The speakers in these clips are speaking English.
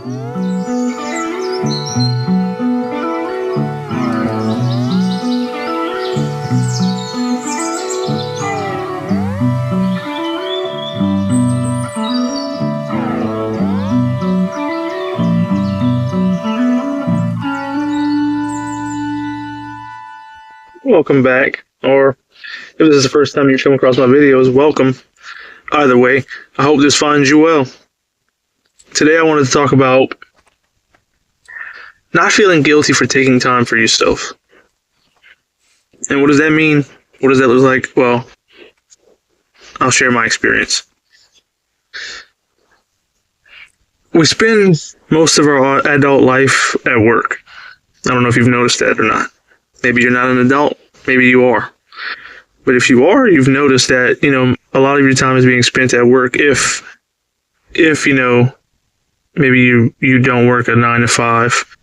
Welcome back, or if this is the first time you come across my videos, welcome. Either way, I hope this finds you well. Today I wanted to talk about not feeling guilty for taking time for yourself. And what does that mean? What does that look like? Well, I'll share my experience. We spend most of our adult life at work. I don't know if you've noticed that or not. Maybe you're not an adult, maybe you are. But if you are, you've noticed that, a lot of your time is being spent at work if maybe you don't work a 9 to 5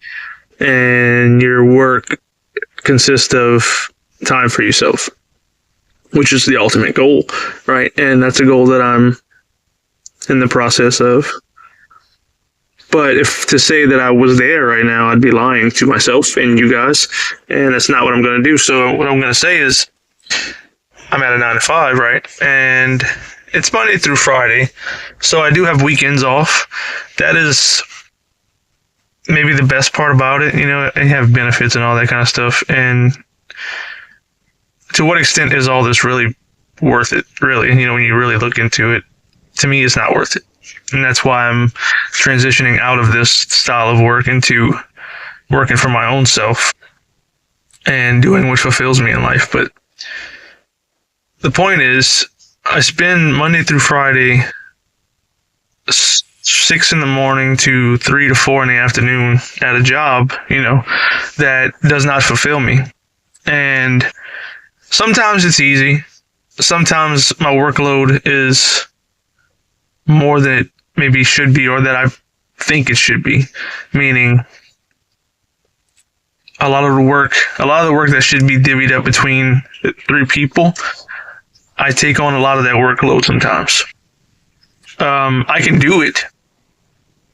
and your work consists of time for yourself, which is the ultimate goal, right? And that's a goal that I'm in the process of. But if to say that I was there right now, I'd be lying to myself and you guys, and that's not what I'm going to do. So what I'm going to say is I'm at a 9 to 5, right? And it's Monday through Friday, so I do have weekends off. That is maybe the best part about it. I have benefits and all that kind of stuff. And to what extent is all this really worth it, really? When you really look into it, to me, it's not worth it. And that's why I'm transitioning out of this style of work into working for my own self and doing what fulfills me in life. But the point is, I spend Monday through Friday 6 in the morning to 3 to 4 in the afternoon at a job, that does not fulfill me. And sometimes it's easy. Sometimes my workload is more than it maybe should be, or that I think it should be. Meaning, a lot of the work that should be divvied up between 3 people, I take on a lot of that workload sometimes. I can do it,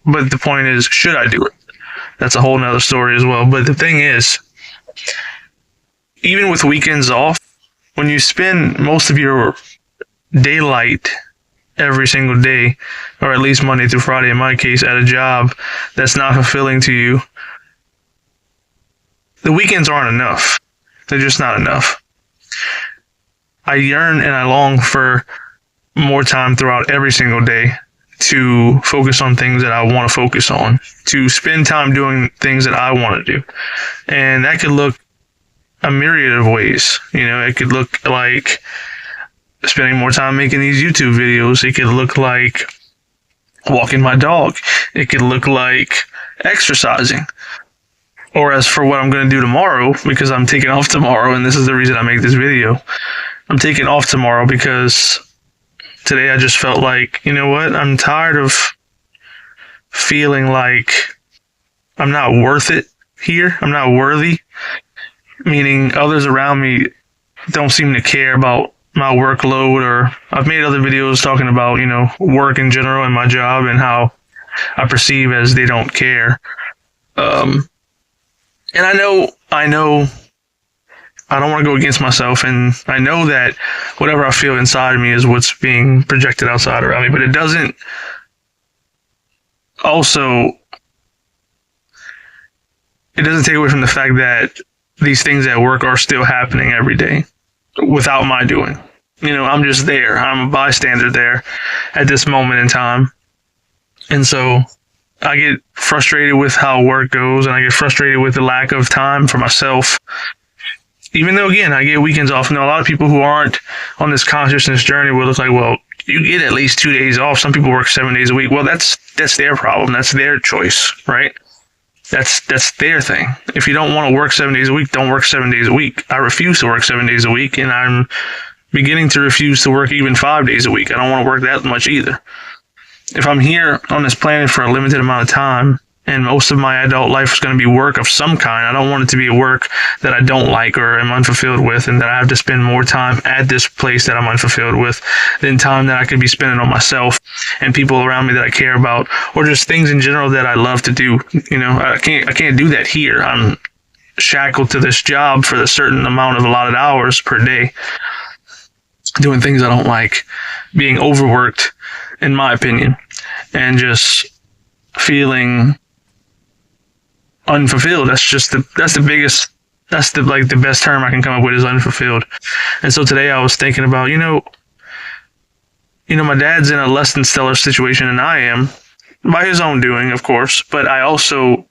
but the point is, should I do it? That's a whole nother story as well. But the thing is, even with weekends off, when you spend most of your daylight every single day, or at least Monday through Friday in my case, at a job that's not fulfilling to you, the weekends aren't enough. They're just not enough. I yearn and I long for more time throughout every single day to focus on things that I want to focus on, to spend time doing things that I want to do. And that could look a myriad of ways. It could look like spending more time making these YouTube videos. It could look like walking my dog. It could look like exercising. Or as for what I'm going to do tomorrow, because I'm taking off tomorrow, and this is the reason I make this video. I'm taking off tomorrow because today I just felt like, I'm tired of feeling like I'm not worth it here. I'm not worthy. Meaning others around me don't seem to care about my workload, or I've made other videos talking about, work in general and my job and how I perceive as they don't care. And I know I don't want to go against myself, and I know that whatever I feel inside of me is what's being projected outside around me, but it doesn't take away from the fact that these things at work are still happening every day without my doing. I'm just there. I'm a bystander there at this moment in time. And so I get frustrated with how work goes, and I get frustrated with the lack of time for myself. Even though, again, I get weekends off. A lot of people who aren't on this consciousness journey will look like, well, you get at least 2 days off. Some people work 7 days a week. Well, that's their problem. That's their choice, right? That's their thing. If you don't want to work 7 days a week, don't work 7 days a week. I refuse to work 7 days a week, and I'm beginning to refuse to work even 5 days a week. I don't want to work that much either. If I'm here on this planet for a limited amount of time, And most of my adult life is going to be work of some kind. I don't want it to be a work that I don't like or am unfulfilled with, and that I have to spend more time at this place that I'm unfulfilled with than time that I could be spending on myself and people around me that I care about, or just things in general that I love to do. I can't do that here. I'm shackled to this job for a certain amount of allotted hours per day, doing things I don't like, being overworked, in my opinion, and just feeling unfulfilled. That's the best term I can come up with, is unfulfilled. And so today I was thinking about, my dad's in a less than stellar situation than I am, by his own doing, of course. But I also,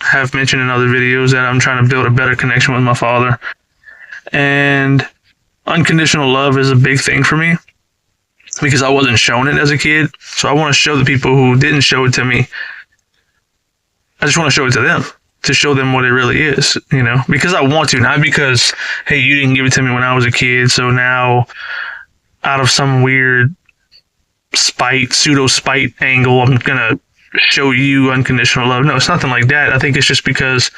have mentioned in other videos that I'm trying to build a better connection with my father. And unconditional love is a big thing for me because I wasn't shown it as a kid. So I want to show the people who didn't show it to me. I just want to show it to them, to show them what it really is, because I want to, not because, hey, you didn't give it to me when I was a kid, so now out of some weird pseudo spite angle, I'm going to show you unconditional love. No, it's nothing like that. I think it's just because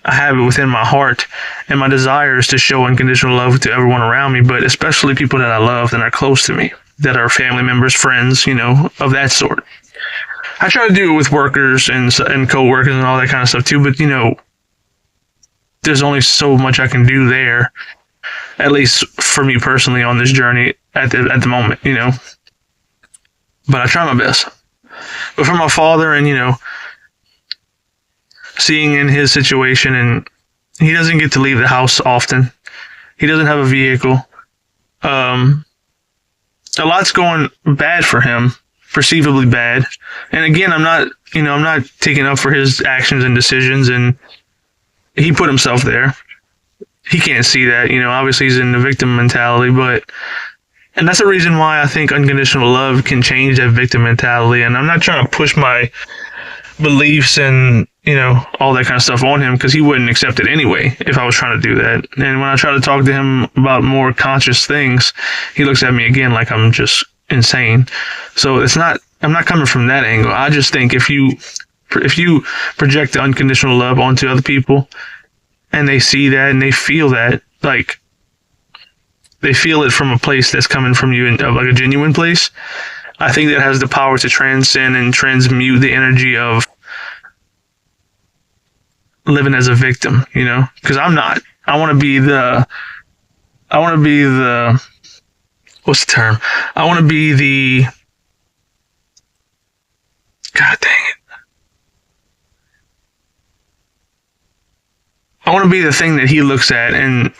I have it within my heart, and my desire is to show unconditional love to everyone around me, but especially people that I love and are close to me, that are family members, friends, of that sort. I try to do it with workers and co-workers and all that kind of stuff too, but there's only so much I can do there, at least for me personally on this journey at the moment, But I try my best. But for my father, and seeing in his situation, and he doesn't get to leave the house often. He doesn't have a vehicle. A lot's going bad for him. Perceivably bad. And again, I'm not taking up for his actions and decisions, and he put himself there. He can't see that, obviously he's in the victim mentality, and that's the reason why I think unconditional love can change that victim mentality. And I'm not trying to push my beliefs and, all that kind of stuff on him, because he wouldn't accept it anyway if I was trying to do that. And when I try to talk to him about more conscious things, he looks at me again like I'm just insane. So I'm not coming from that angle. I just think if you project the unconditional love onto other people and they see that and they feel that, like they feel it from a place that's coming from you, of like a genuine place, I think that has the power to transcend and transmute the energy of living as a victim, because I'm not. I want to be the what's the term? I want to be the, God dang it. I want to be the thing that he looks at and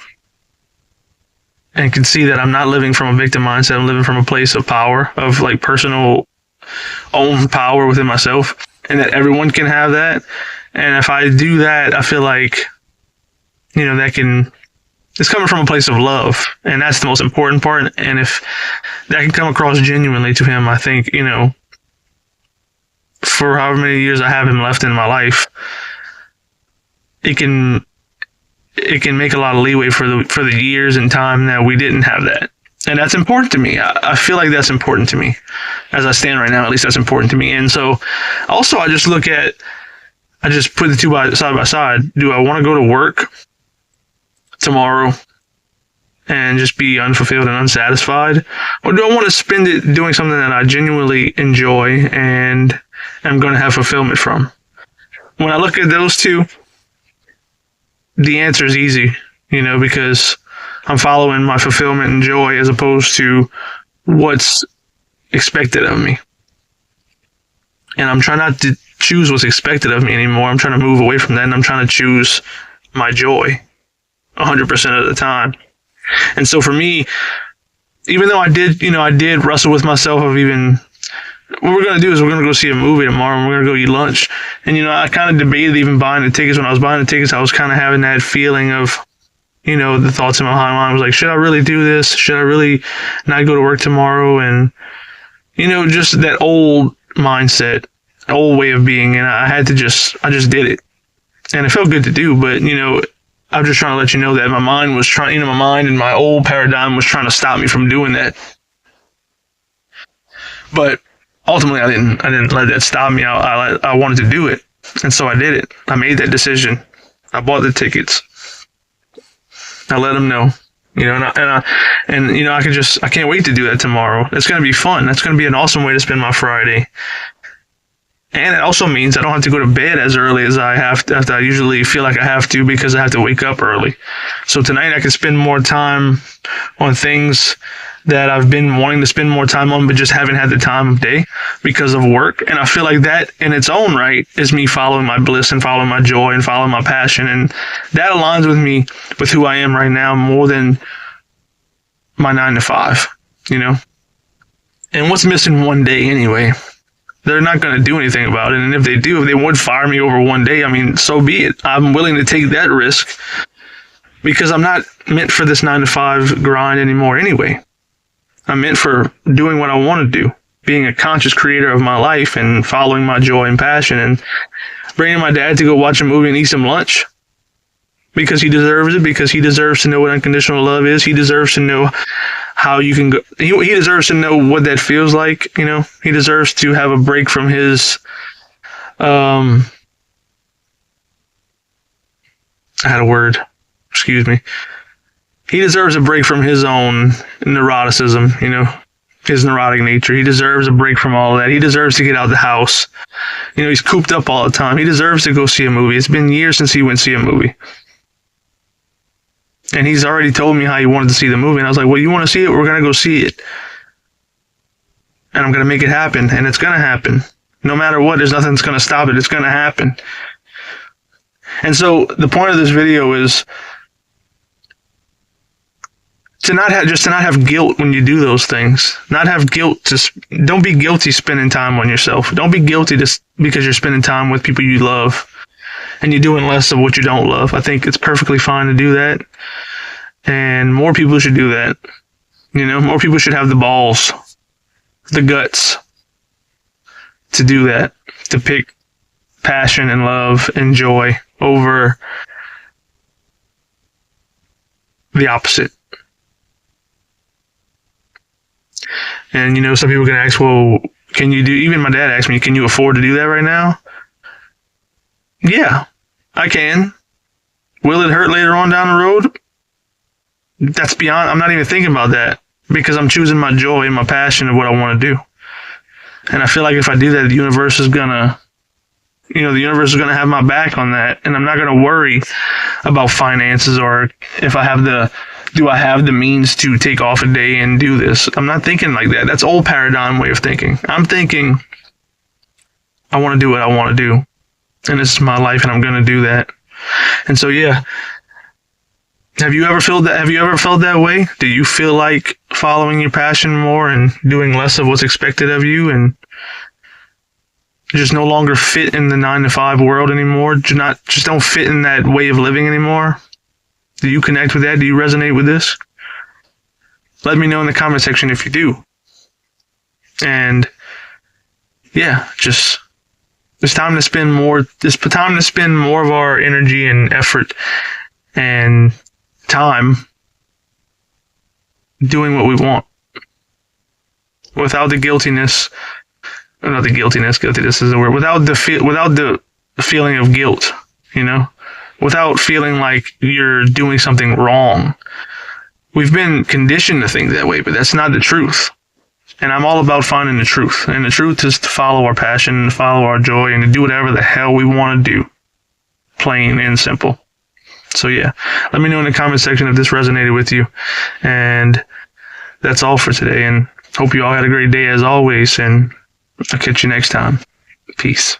can see that I'm not living from a victim mindset. I'm living from a place of power, of like personal own power within myself, and that everyone can have that. And if I do that, I feel like, it's coming from a place of love, and that's the most important part. And if that can come across genuinely to him, I think, for however many years I have him left in my life, it can make a lot of leeway for the years and time that we didn't have that. And that's important to me. I feel like that's important to me. As I stand right now, at least that's important to me. And so also I just put the two side by side. Do I want to go to work tomorrow and just be unfulfilled and unsatisfied? Or do I want to spend it doing something that I genuinely enjoy and am going to have fulfillment from? When I look at those two, the answer is easy, because I'm following my fulfillment and joy as opposed to what's expected of me. And I'm trying not to choose what's expected of me anymore. I'm trying to move away from that, and I'm trying to choose my joy 100% of the time. And so for me, even though I did wrestle with myself of even, what we're going to do is we're going to go see a movie tomorrow, and we're going to go eat lunch. And, I kind of debated even buying the tickets. When I was buying the tickets, I was kind of having that feeling of, the thoughts in my mind was like, should I really do this? Should I really not go to work tomorrow? And, just that old mindset, old way of being. And I just did it. And it felt good to do, but, I'm just trying to let you know that my mind was trying, my mind and my old paradigm was trying to stop me from doing that. But ultimately I didn't let that stop me. I wanted to do it, and so I did it. I made that decision. I bought the tickets. I let them know, I can't wait to do that tomorrow. It's going to be fun. That's going to be an awesome way to spend my Friday. And it also means I don't have to go to bed as early as I have to, as I usually feel like I have to, because I have to wake up early. So tonight I can spend more time on things that I've been wanting to spend more time on, but just haven't had the time of day because of work. And I feel like that in its own right is me following my bliss and following my joy and following my passion. And that aligns with me, with who I am right now, more than my 9 to 5, And what's missing one day anyway? They're not going to do anything about it. And if they do, if they would fire me over one day, so be it. I'm willing to take that risk because I'm not meant for this 9 to 5 grind anymore anyway. I'm meant for doing what I want to do, being a conscious creator of my life and following my joy and passion, and bringing my dad to go watch a movie and eat some lunch because he deserves it, because he deserves to know what unconditional love is. He deserves to know how you can go. He deserves to know what that feels like. He deserves to have a break from his, I had a word, excuse me. He deserves a break from his own neuroticism, his neurotic nature. He deserves a break from all of that. He deserves to get out of the house. He's cooped up all the time. He deserves to go see a movie. It's been years since he went to see a movie. And he's already told me how he wanted to see the movie. And I was like, well, you want to see it? We're going to go see it. And I'm going to make it happen. And it's going to happen. No matter what, there's nothing that's going to stop it. It's going to happen. And so the point of this video is to not have guilt when you do those things. Not have guilt. Don't be guilty spending time on yourself. Don't be guilty just because you're spending time with people you love and you're doing less of what you don't love. I think it's perfectly fine to do that. And more people should do that. More people should have the balls, the guts to do that, to pick passion and love and joy over the opposite. And, some people can ask, well, even my dad asked me, can you afford to do that right now? Yeah, I can. Will it hurt later on down the road? That's beyond, I'm not even thinking about that because I'm choosing my joy and my passion of what I want to do. And I feel like if I do that, the universe is going to have my back on that. And I'm not going to worry about finances or do I have the means to take off a day and do this? I'm not thinking like that. That's old paradigm way of thinking. I'm thinking I want to do what I want to do. And this is my life and I'm going to do that. And so, yeah. Have you ever felt that way? Do you feel like following your passion more and doing less of what's expected of you and just no longer fit in the 9 to 5 world anymore? Just don't fit in that way of living anymore? Do you connect with that? Do you resonate with this? Let me know in the comment section if you do. And yeah, it's time to spend more of our energy and effort and time doing what we want without the guiltiness. Guiltiness is the word. Without the feeling of guilt, without feeling like you're doing something wrong. We've been conditioned to think that way, but that's not the truth. And I'm all about finding the truth. And the truth is to follow our passion, and to follow our joy, and to do whatever the hell we want to do. Plain and simple. So yeah, let me know in the comment section if this resonated with you. And that's all for today. And hope you all had a great day as always. And I'll catch you next time. Peace.